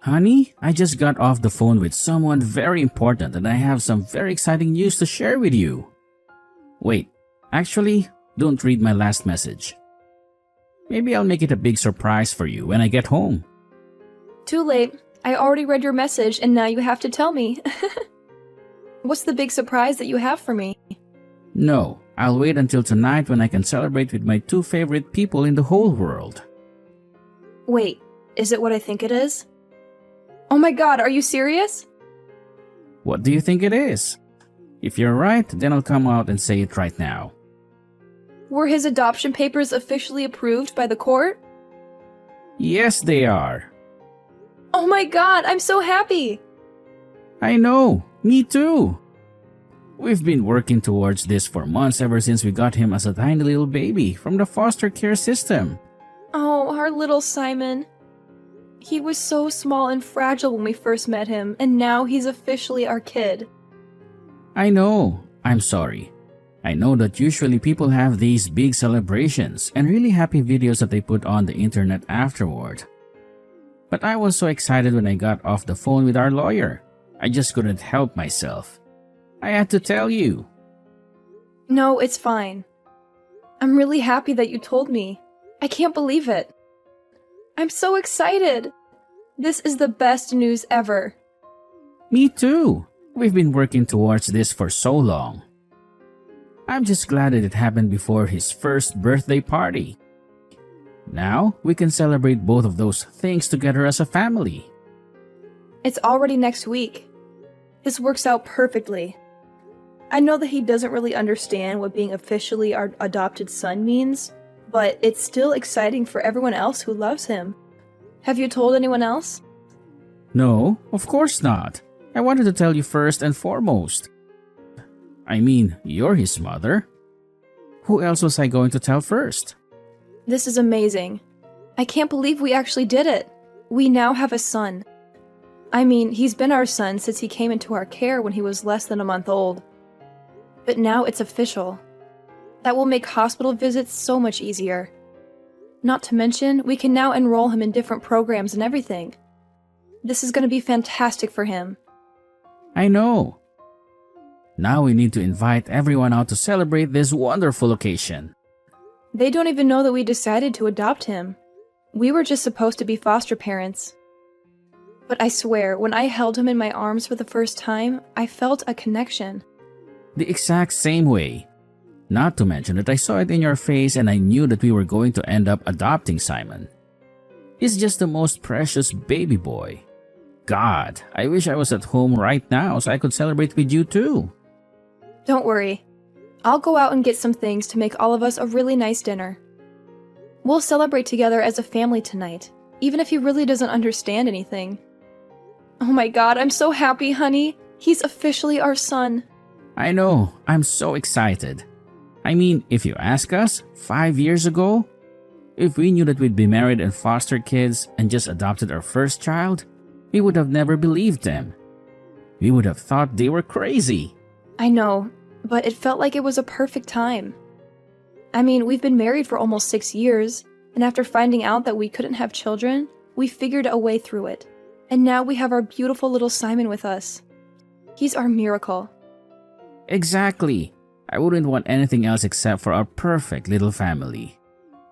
Honey, I just got off the phone with someone very important and I have some very exciting news to share with you. Wait, actually, don't read my last message. Maybe I'll make it a big surprise for you when I get home. Too late. I already read your message and now you have to tell me. What's the big surprise that you have for me? No, I'll wait until tonight when I can celebrate with my two favorite people in the whole world. Wait, is it what I think it is? Oh my god, are you serious? What do you think it is? If you're right, then I'll come out and say it right now. Were his adoption papers officially approved by the court? Yes, they are. Oh my god, I'm so happy! I know, me too. We've been working towards this for months ever since we got him as a tiny little baby from the foster care system. Oh, our little Simon. He was so small and fragile when we first met him, and now he's officially our kid. I know, I'm sorry. I know that usually people have these big celebrations and really happy videos that they put on the internet afterward. But I was so excited when I got off the phone with our lawyer. I just couldn't help myself. I had to tell you. No, it's fine. I'm really happy that you told me. I can't believe it. I'm so excited. This is the best news ever. Me too. We've been working towards this for so long. I'm just glad that it happened before his first birthday party. Now, we can celebrate both of those things together as a family. It's already next week. This works out perfectly. I know that he doesn't really understand what being officially our adopted son means, but it's still exciting for everyone else who loves him. Have you told anyone else? No, of course not. I wanted to tell you first and foremost. I mean, you're his mother. Who else was I going to tell first? This is amazing. I can't believe we actually did it. We now have a son. I mean, he's been our son since he came into our care when he was less than a month old. But now it's official. That will make hospital visits so much easier. Not to mention, we can now enroll him in different programs and everything. This is going to be fantastic for him. I know. Now we need to invite everyone out to celebrate this wonderful occasion. They don't even know that we decided to adopt him. We were just supposed to be foster parents. But I swear, when I held him in my arms for the first time, I felt a connection. The exact same way. Not to mention that I saw it in your face and I knew that we were going to end up adopting Simon. He's just the most precious baby boy. God, I wish I was at home right now so I could celebrate with you too. Don't worry. I'll go out and get some things to make all of us a really nice dinner. We'll celebrate together as a family tonight, even if he really doesn't understand anything. Oh my god, I'm so happy, honey. He's officially our son. I know, I'm so excited. I mean, if you ask us, 5 years ago, if we knew that we'd be married and foster kids and just adopted our first child, we would have never believed them. We would have thought they were crazy. I know, but it felt like it was a perfect time. I mean, we've been married for almost 6 years, and after finding out that we couldn't have children, we figured a way through it. And now we have our beautiful little Simon with us. He's our miracle. Exactly. I wouldn't want anything else except for our perfect little family.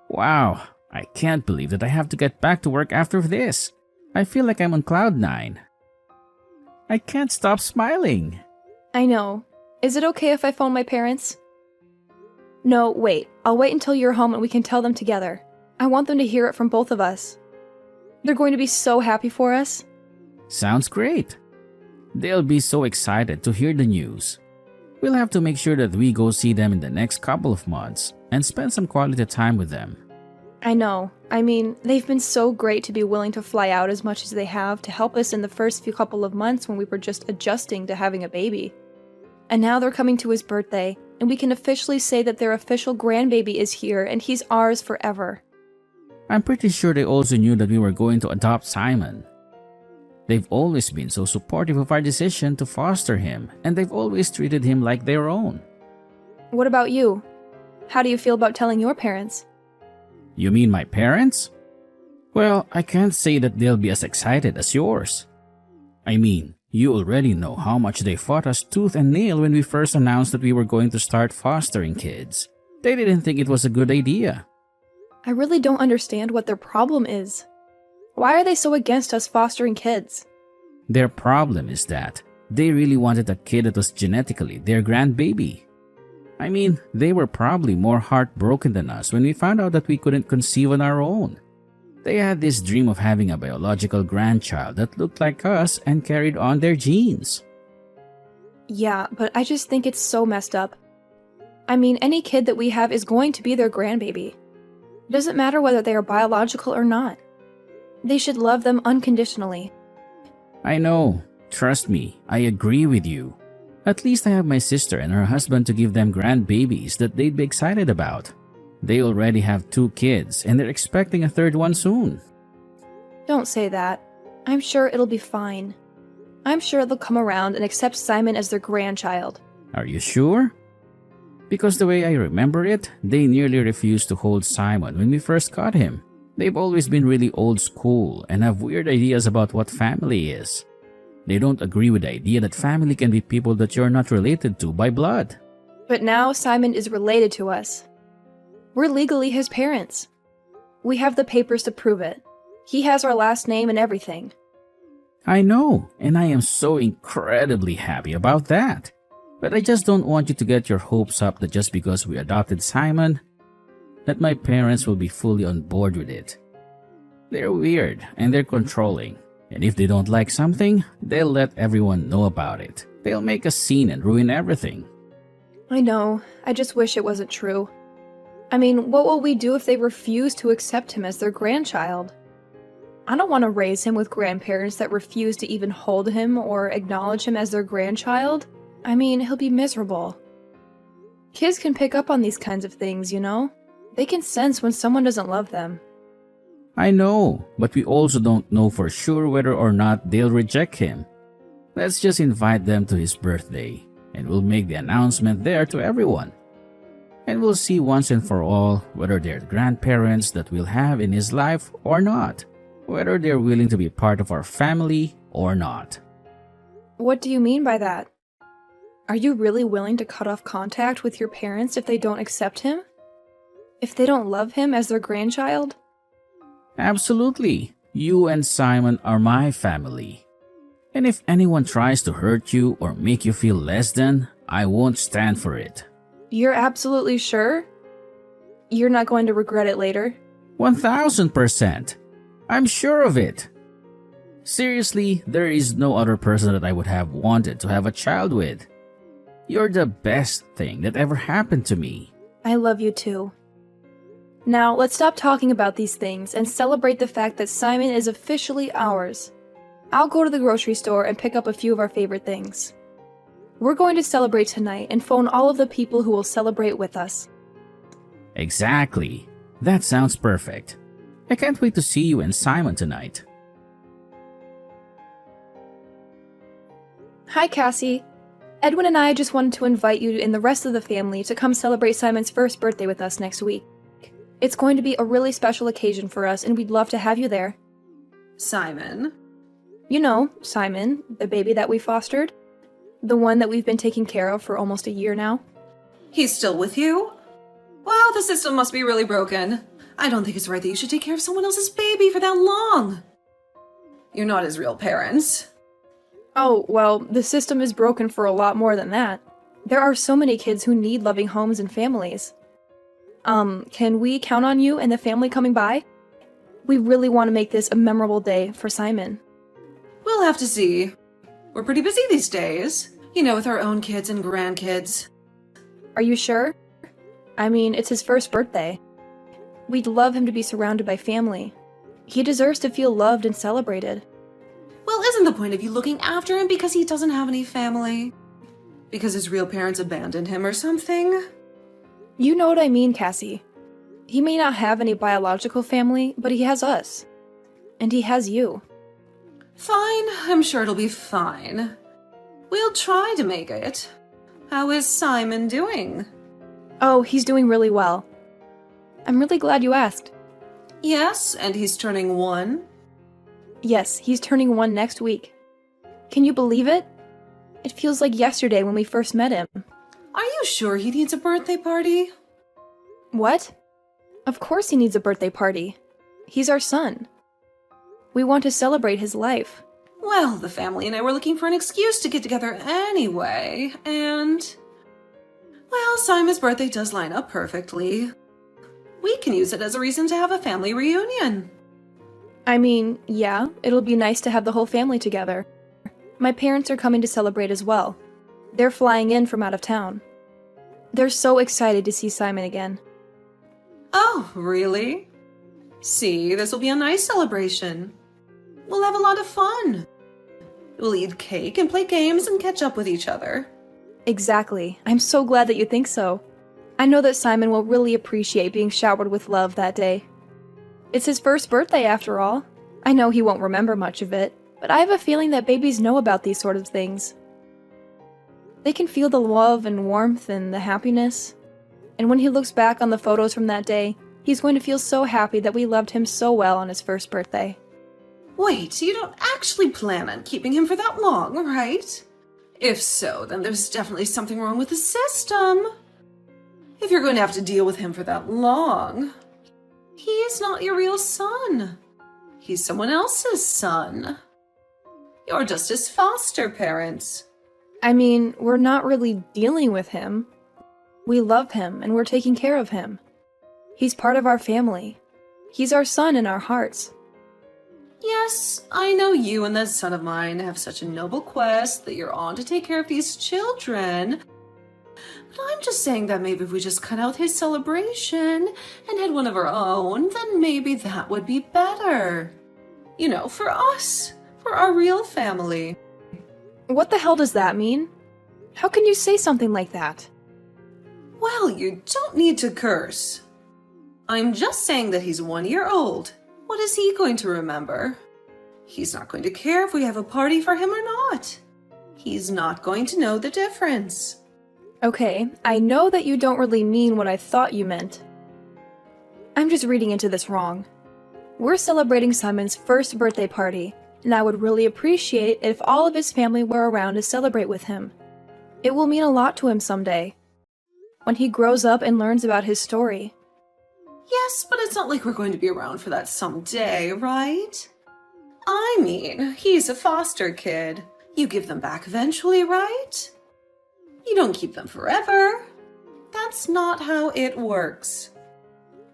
Wow, I can't believe that I have to get back to work after this. I feel like I'm on cloud 9. I can't stop smiling. I know. Is it okay if I phone my parents? No, wait. I'll wait until you're home and we can tell them together. I want them to hear it from both of us. They're going to be so happy for us. Sounds great. They'll be so excited to hear the news. We'll have to make sure that we go see them in the next couple of months and spend some quality time with them. I know. I mean, they've been so great to be willing to fly out as much as they have to help us in the first few couple of months when we were just adjusting to having a baby. And now they're coming to his birthday, and we can officially say that their official grandbaby is here and he's ours forever. I'm pretty sure they also knew that we were going to adopt Simon. They've always been so supportive of our decision to foster him, and they've always treated him like their own. What about you? How do you feel about telling your parents? You mean my parents? Well, I can't say that they'll be as excited as yours. I mean, you already know how much they fought us tooth and nail when we first announced that we were going to start fostering kids. They didn't think it was a good idea. I really don't understand what their problem is. Why are they so against us fostering kids? Their problem is that they really wanted a kid that was genetically their grandbaby. I mean, they were probably more heartbroken than us when we found out that we couldn't conceive on our own. They had this dream of having a biological grandchild that looked like us and carried on their genes. Yeah, but I just think it's so messed up. I mean, any kid that we have is going to be their grandbaby. It doesn't matter whether they are biological or not. They should love them unconditionally. I know. Trust me, I agree with you. At least I have my sister and her husband to give them grandbabies that they'd be excited about. They already have 2 kids and they're expecting a 3rd one soon. Don't say that. I'm sure it'll be fine. I'm sure they'll come around and accept Simon as their grandchild. Are you sure? Because the way I remember it, they nearly refused to hold Simon when we first caught him. They've always been really old school and have weird ideas about what family is. They don't agree with the idea that family can be people that you're not related to by blood. But now Simon is related to us. We're legally his parents. We have the papers to prove it. He has our last name and everything. I know, and I am so incredibly happy about that. But I just don't want you to get your hopes up that just because we adopted Simon, that my parents will be fully on board with it. They're weird and they're controlling. And if they don't like something, they'll let everyone know about it. They'll make a scene and ruin everything. I know. I just wish it wasn't true. I mean, what will we do if they refuse to accept him as their grandchild? I don't want to raise him with grandparents that refuse to even hold him or acknowledge him as their grandchild. I mean, he'll be miserable. Kids can pick up on these kinds of things, you know? They can sense when someone doesn't love them. I know, but we also don't know for sure whether or not they'll reject him. Let's just invite them to his birthday, and we'll make the announcement there to everyone. And we'll see once and for all whether they're grandparents that we'll have in his life or not, whether they're willing to be part of our family or not. What do you mean by that? Are you really willing to cut off contact with your parents if they don't accept him? If they don't love him as their grandchild? Absolutely. You and Simon are my family. And if anyone tries to hurt you or make you feel less than, I won't stand for it. You're absolutely sure? You're not going to regret it later? 1000%. I'm sure of it. Seriously, there is no other person that I would have wanted to have a child with. You're the best thing that ever happened to me. I love you too. Now, let's stop talking about these things and celebrate the fact that Simon is officially ours. I'll go to the grocery store and pick up a few of our favorite things. We're going to celebrate tonight and phone all of the people who will celebrate with us. Exactly. That sounds perfect. I can't wait to see you and Simon tonight. Hi, Cassie. Edwin and I just wanted to invite you and the rest of the family to come celebrate Simon's first birthday with us next week. It's going to be a really special occasion for us, and we'd love to have you there. Simon? You know, Simon, the baby that we fostered. The one that we've been taking care of for almost a year now. He's still with you? Wow, the system must be really broken. I don't think it's right that you should take care of someone else's baby for that long. You're not his real parents. Oh, well, the system is broken for a lot more than that. There are so many kids who need loving homes and families. Can we count on you and the family coming by? We really want to make this a memorable day for Simon. We'll have to see. We're pretty busy these days. You know, with our own kids and grandkids. Are you sure? I mean, it's his first birthday. We'd love him to be surrounded by family. He deserves to feel loved and celebrated. Well, isn't the point of you looking after him because he doesn't have any family? Because his real parents abandoned him or something? You know what I mean, Cassie. He may not have any biological family, but he has us. And he has you. Fine, I'm sure it'll be fine. We'll try to make it. How is Simon doing? Oh, he's doing really well. I'm really glad you asked. Yes, and he's turning 1. Yes, he's turning 1 next week. Can you believe it? It feels like yesterday when we first met him. Are you sure he needs a birthday party? What? Of course he needs a birthday party. He's our son. We want to celebrate his life. Well, the family and I were looking for an excuse to get together anyway, and... Well, Simon's birthday does line up perfectly. We can use it as a reason to have a family reunion. I mean, yeah, it'll be nice to have the whole family together. My parents are coming to celebrate as well. They're flying in from out of town. They're so excited to see Simon again. Oh, really? See, this will be a nice celebration. We'll have a lot of fun. We'll eat cake and play games and catch up with each other. Exactly. I'm so glad that you think so. I know that Simon will really appreciate being showered with love that day. It's his first birthday after all. I know he won't remember much of it, but I have a feeling that babies know about these sort of things. They can feel the love and warmth and the happiness. And when he looks back on the photos from that day, he's going to feel so happy that we loved him so well on his first birthday. Wait, you don't actually plan on keeping him for that long, right? If so, then there's definitely something wrong with the system. If you're going to have to deal with him for that long, he is not your real son. He's someone else's son. You're just his foster parents. I mean, we're not really dealing with him. We love him and we're taking care of him. He's part of our family. He's our son in our hearts. Yes, I know you and that son of mine have such a noble quest that you're on to take care of these children. But I'm just saying that maybe if we just cut out his celebration and had one of our own, then maybe that would be better. You know, for us, for our real family. What the hell does that mean? How can you say something like that? Well, you don't need to curse. I'm just saying that he's 1 year old. What is he going to remember? He's not going to care if we have a party for him or not. He's not going to know the difference. Okay, I know that you don't really mean what I thought you meant. I'm just reading into this wrong. We're celebrating Simon's first birthday party, and I would really appreciate it if all of his family were around to celebrate with him. It will mean a lot to him someday, when he grows up and learns about his story. Yes, but it's not like we're going to be around for that someday, right? I mean, he's a foster kid. You give them back eventually, right? You don't keep them forever. That's not how it works.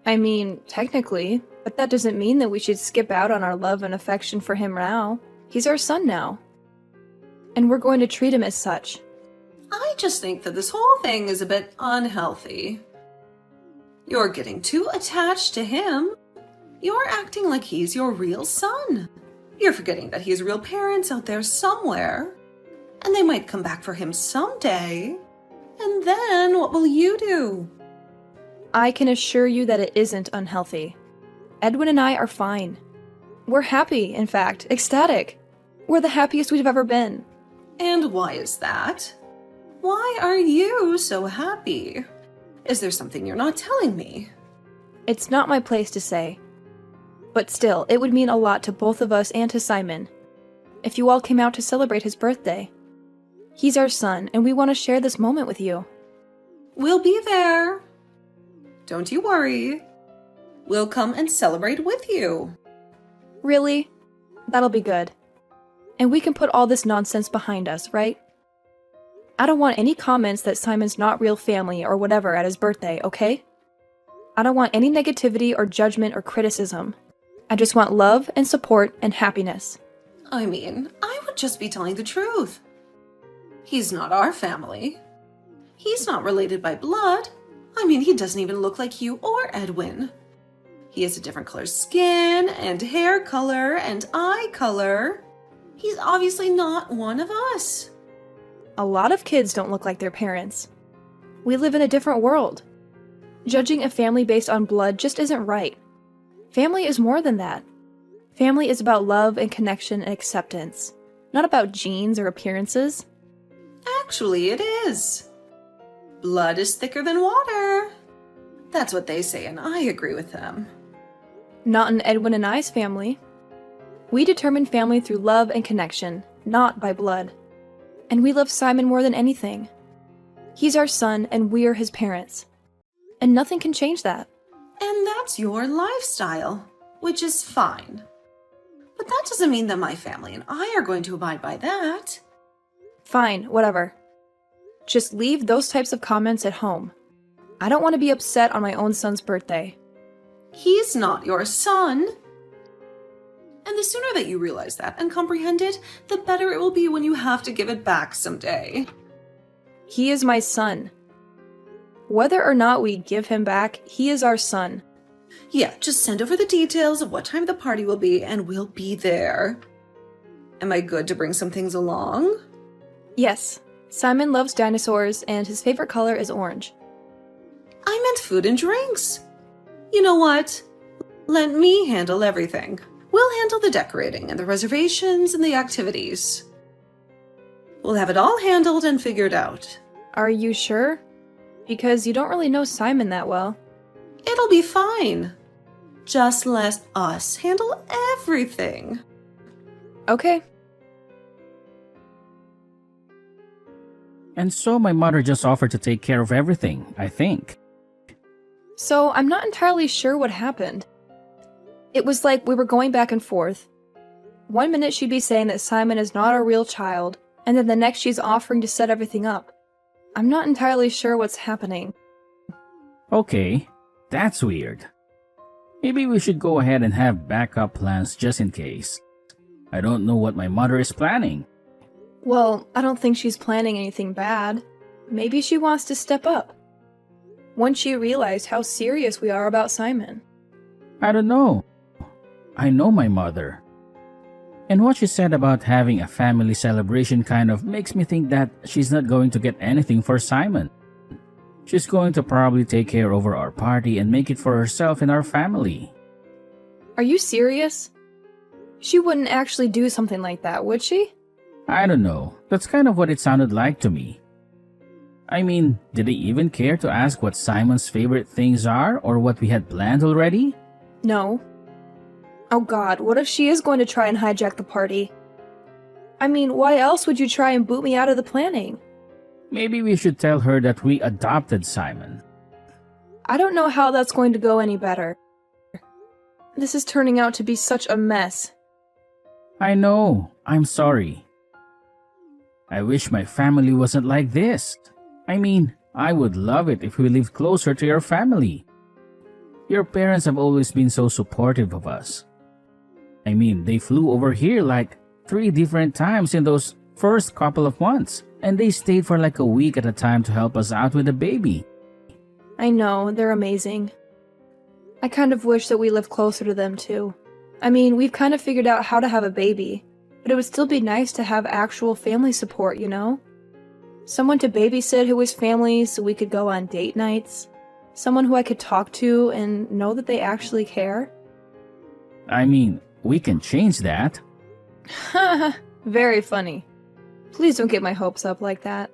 I mean, technically, but that doesn't mean that we should skip out on our love and affection for him now. He's our son now. And we're going to treat him as such. I just think that this whole thing is a bit unhealthy. You're getting too attached to him. You're acting like he's your real son. You're forgetting that he has real parents out there somewhere. And they might come back for him someday. And then what will you do? I can assure you that it isn't unhealthy. Edwin and I are fine. We're happy, in fact, ecstatic. We're the happiest we've ever been. And why is that? Why are you so happy? Is there something you're not telling me? It's not my place to say. But still, it would mean a lot to both of us and to Simon if you all came out to celebrate his birthday. He's our son, and we want to share this moment with you. We'll be there. Don't you worry. We'll come and celebrate with you. Really? That'll be good. And we can put all this nonsense behind us, right? I don't want any comments that Simon's not real family or whatever at his birthday, okay? I don't want any negativity or judgment or criticism. I just want love and support and happiness. I mean, I would just be telling the truth. He's not our family. He's not related by blood. I mean, he doesn't even look like you or Edwin. He has a different color skin and hair color and eye color. He's obviously not one of us. A lot of kids don't look like their parents. We live in a different world. Judging a family based on blood just isn't right. Family is more than that. Family is about love and connection and acceptance, not about genes or appearances. Actually, it is. Blood is thicker than water. That's what they say, and I agree with them. Not in Edwin and I's family. We determine family through love and connection, not by blood. And we love Simon more than anything. He's our son and we're his parents. And nothing can change that. And that's your lifestyle, which is fine. But that doesn't mean that my family and I are going to abide by that. Fine, whatever. Just leave those types of comments at home. I don't want to be upset on my own son's birthday. He's not your son. And the sooner that you realize that and comprehend it, the better it will be when you have to give it back someday. He is my son. Whether or not we give him back, he is our son. Yeah, just send over the details of what time the party will be and we'll be there. Am I good to bring some things along? Yes, Simon loves dinosaurs and his favorite color is orange. I meant food and drinks. You know what? Let me handle everything. We'll handle the decorating and the reservations and the activities. We'll have it all handled and figured out. Are you sure? Because you don't really know Simon that well. It'll be fine. Just let us handle everything. Okay. And so my mother just offered to take care of everything, I think. So I'm not entirely sure what happened. It was like we were going back and forth. 1 minute she'd be saying that Simon is not our real child, and then the next she's offering to set everything up. I'm not entirely sure what's happening. Okay, that's weird. Maybe we should go ahead and have backup plans just in case. I don't know what my mother is planning. Well, I don't think she's planning anything bad. Maybe she wants to step up. Once she realized how serious we are about Simon. I don't know. I know my mother. And what she said about having a family celebration kind of makes me think that she's not going to get anything for Simon. She's going to probably take care over our party and make it for herself and our family. Are you serious? She wouldn't actually do something like that, would she? I don't know. That's kind of what it sounded like to me. I mean, did they even care to ask what Simon's favorite things are or what we had planned already? No. Oh god, what if she is going to try and hijack the party? I mean, why else would you try and boot me out of the planning? Maybe we should tell her that we adopted Simon. I don't know how that's going to go any better. This is turning out to be such a mess. I know. I'm sorry. I wish my family wasn't like this. I mean, I would love it if we lived closer to your family. Your parents have always been so supportive of us. I mean, they flew over here like 3 different times in those first couple of months, and they stayed for like a week at a time to help us out with the baby. I know, they're amazing. I kind of wish that we lived closer to them too. I mean, we've kind of figured out how to have a baby, but it would still be nice to have actual family support, you know? Someone to babysit who was family so we could go on date nights. Someone who I could talk to and know that they actually care. I mean, we can change that. Very funny. Please don't get my hopes up like that.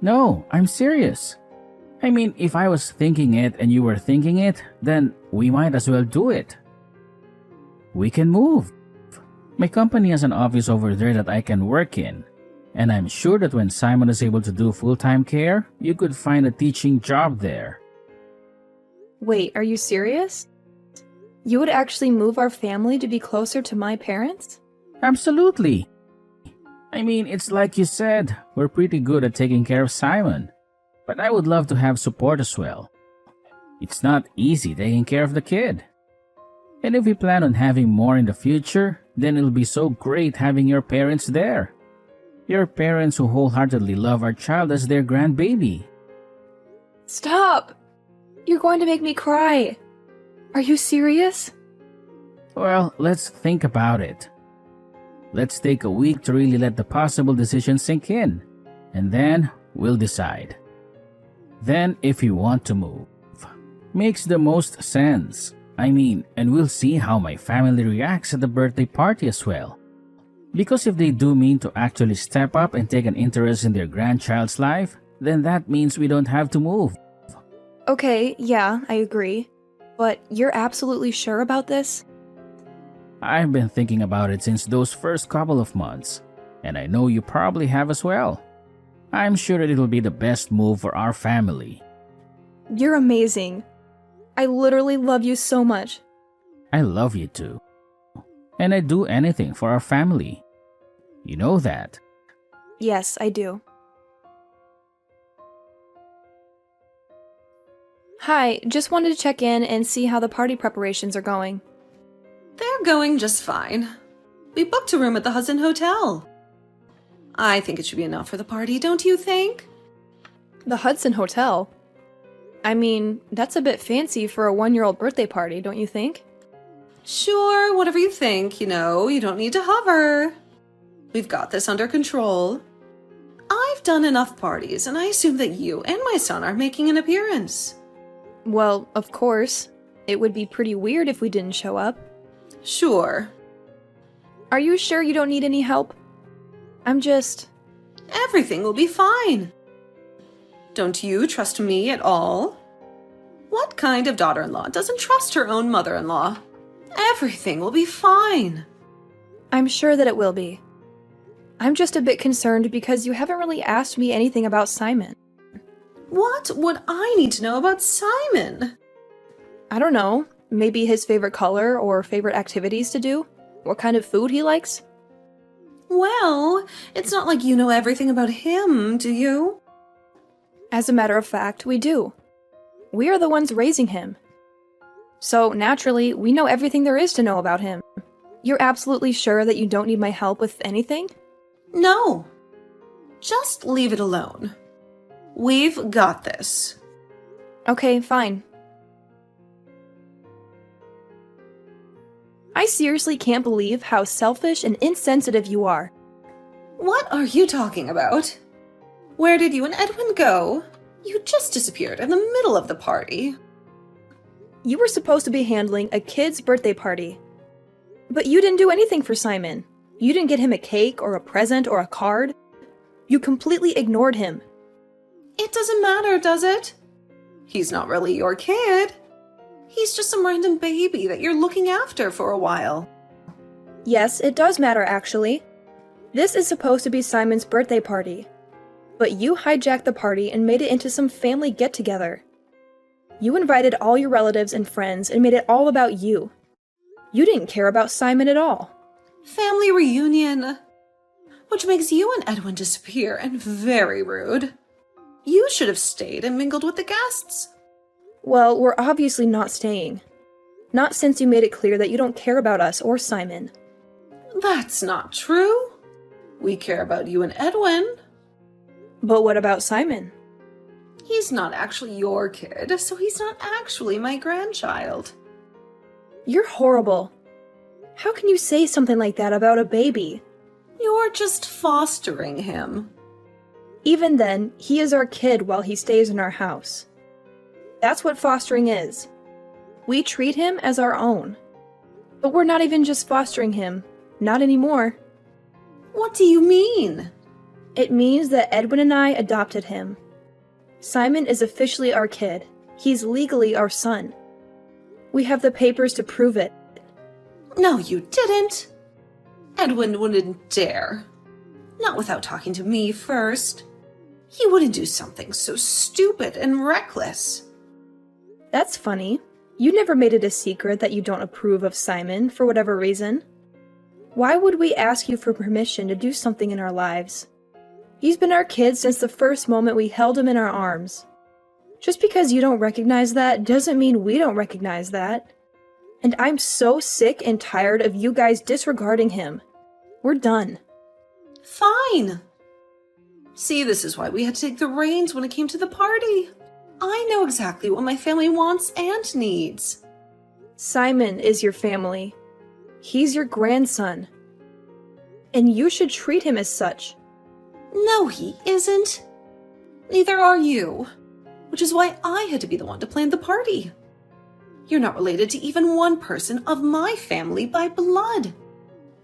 No, I'm serious. I mean, if I was thinking it and you were thinking it, then we might as well do it. We can move. My company has an office over there that I can work in. And I'm sure that when Simon is able to do full-time care, you could find a teaching job there. Wait, are you serious? You would actually move our family to be closer to my parents? Absolutely. I mean, it's like you said, we're pretty good at taking care of Simon. But I would love to have support as well. It's not easy taking care of the kid. And if we plan on having more in the future, then it'll be so great having your parents there. Your parents who wholeheartedly love our child as their grandbaby. Stop! You're going to make me cry. Are you serious? Well, let's think about it. Let's take a week to really let the possible decision sink in. And then we'll decide. Then if you want to move. Makes the most sense. I mean, and we'll see how my family reacts at the birthday party as well. Because if they do mean to actually step up and take an interest in their grandchild's life, then that means we don't have to move. Okay, yeah, I agree. But you're absolutely sure about this? I've been thinking about it since those first couple of months, and I know you probably have as well. I'm sure that it'll be the best move for our family. You're amazing. I literally love you so much. I love you too. And I'd do anything for our family. You know that. Yes, I do. Hi, just wanted to check in and see how the party preparations are going. They're going just fine. We booked a room at the Hudson Hotel. I think it should be enough for the party, don't you think? The Hudson Hotel? I mean, that's a bit fancy for a 1-year-old birthday party, don't you think? Sure, whatever you think, you don't need to hover. We've got this under control. I've done enough parties, and I assume that you and my son are making an appearance. Well, of course. It would be pretty weird if we didn't show up. Sure. Are you sure you don't need any help? Everything will be fine. Don't you trust me at all? What kind of daughter-in-law doesn't trust her own mother-in-law? Everything will be fine. I'm sure that it will be. I'm just a bit concerned because you haven't really asked me anything about Simon. What would I need to know about Simon? I don't know. Maybe his favorite color or favorite activities to do? What kind of food he likes? Well, it's not like you know everything about him, do you? As a matter of fact, we do. We are the ones raising him. So, naturally, we know everything there is to know about him. You're absolutely sure that you don't need my help with anything? No. Just leave it alone. We've got this. Okay, fine. I seriously can't believe how selfish and insensitive you are. What are you talking about? Where did you and Edwin go? You just disappeared in the middle of the party. You were supposed to be handling a kid's birthday party. But you didn't do anything for Simon. You didn't get him a cake or a present or a card. You completely ignored him. It doesn't matter, does it? He's not really your kid. He's just some random baby that you're looking after for a while. Yes, it does matter, actually. This is supposed to be Simon's birthday party. But you hijacked the party and made it into some family get-together. You invited all your relatives and friends and made it all about you. You didn't care about Simon at all. Family reunion. Which makes you and Edwin disappear and very rude. You should have stayed and mingled with the guests. Well, we're obviously not staying. Not since you made it clear that you don't care about us or Simon. That's not true. We care about you and Edwin. But what about Simon? He's not actually your kid, so he's not actually my grandchild. You're horrible. How can you say something like that about a baby? You're just fostering him. Even then, he is our kid while he stays in our house. That's what fostering is. We treat him as our own. But we're not even just fostering him. Not anymore. What do you mean? It means that Edwin and I adopted him. Simon is officially our kid. He's legally our son. We have the papers to prove it. No, you didn't. Edwin wouldn't dare. Not without talking to me first. He wouldn't do something so stupid and reckless. That's funny. You never made it a secret that you don't approve of Simon for whatever reason. Why would we ask you for permission to do something in our lives? He's been our kid since the first moment we held him in our arms. Just because you don't recognize that doesn't mean we don't recognize that. And I'm so sick and tired of you guys disregarding him. We're done. Fine. See, this is why we had to take the reins when it came to the party. I know exactly what my family wants and needs. Simon is your family. He's your grandson. And you should treat him as such. No, he isn't. Neither are you. Which is why I had to be the one to plan the party. You're not related to even one person of my family by blood.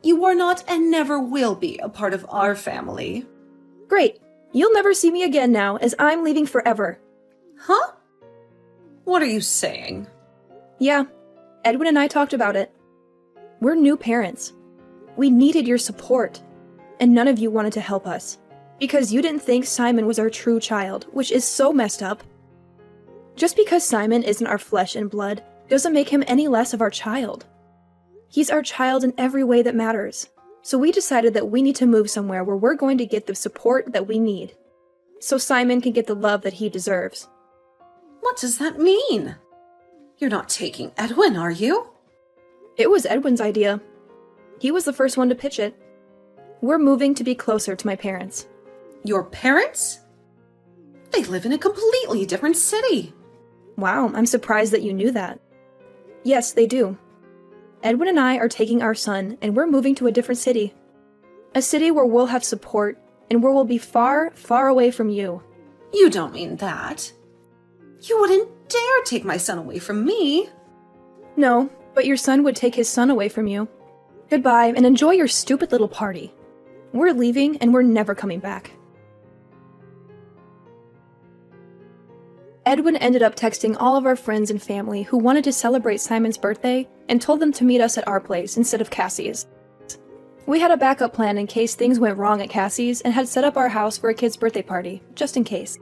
You are not and never will be a part of our family. Great. You'll never see me again now, as I'm leaving forever. Huh? What are you saying? Yeah, Edwin and I talked about it. We're new parents. We needed your support, and none of you wanted to help us. Because you didn't think Simon was our true child, which is so messed up. Just because Simon isn't our flesh and blood doesn't make him any less of our child. He's our child in every way that matters. So we decided that we need to move somewhere where we're going to get the support that we need, so Simon can get the love that he deserves. What does that mean? You're not taking Edwin, are you? It was Edwin's idea. He was the first one to pitch it. We're moving to be closer to my parents. Your parents? They live in a completely different city. Wow, I'm surprised that you knew that. Yes, they do. Edwin and I are taking our son, and we're moving to a different city. A city where we'll have support, and where we'll be far, far away from you. You don't mean that. You wouldn't dare take my son away from me. No, but your son would take his son away from you. Goodbye, and enjoy your stupid little party. We're leaving, and we're never coming back. Edwin ended up texting all of our friends and family who wanted to celebrate Simon's birthday and told them to meet us at our place instead of Cassie's. We had a backup plan in case things went wrong at Cassie's and had set up our house for a kid's birthday party, just in case.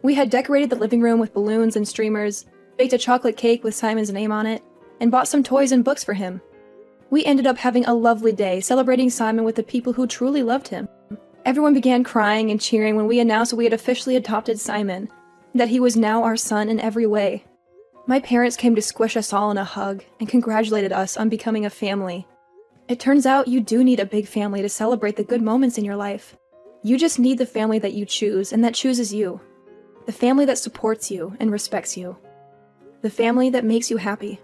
We had decorated the living room with balloons and streamers, baked a chocolate cake with Simon's name on it, and bought some toys and books for him. We ended up having a lovely day celebrating Simon with the people who truly loved him. Everyone began crying and cheering when we announced we had officially adopted Simon, that he was now our son in every way. My parents came to squish us all in a hug and congratulated us on becoming a family. It turns out you do need a big family to celebrate the good moments in your life. You just need the family that you choose and that chooses you. The family that supports you and respects you. The family that makes you happy.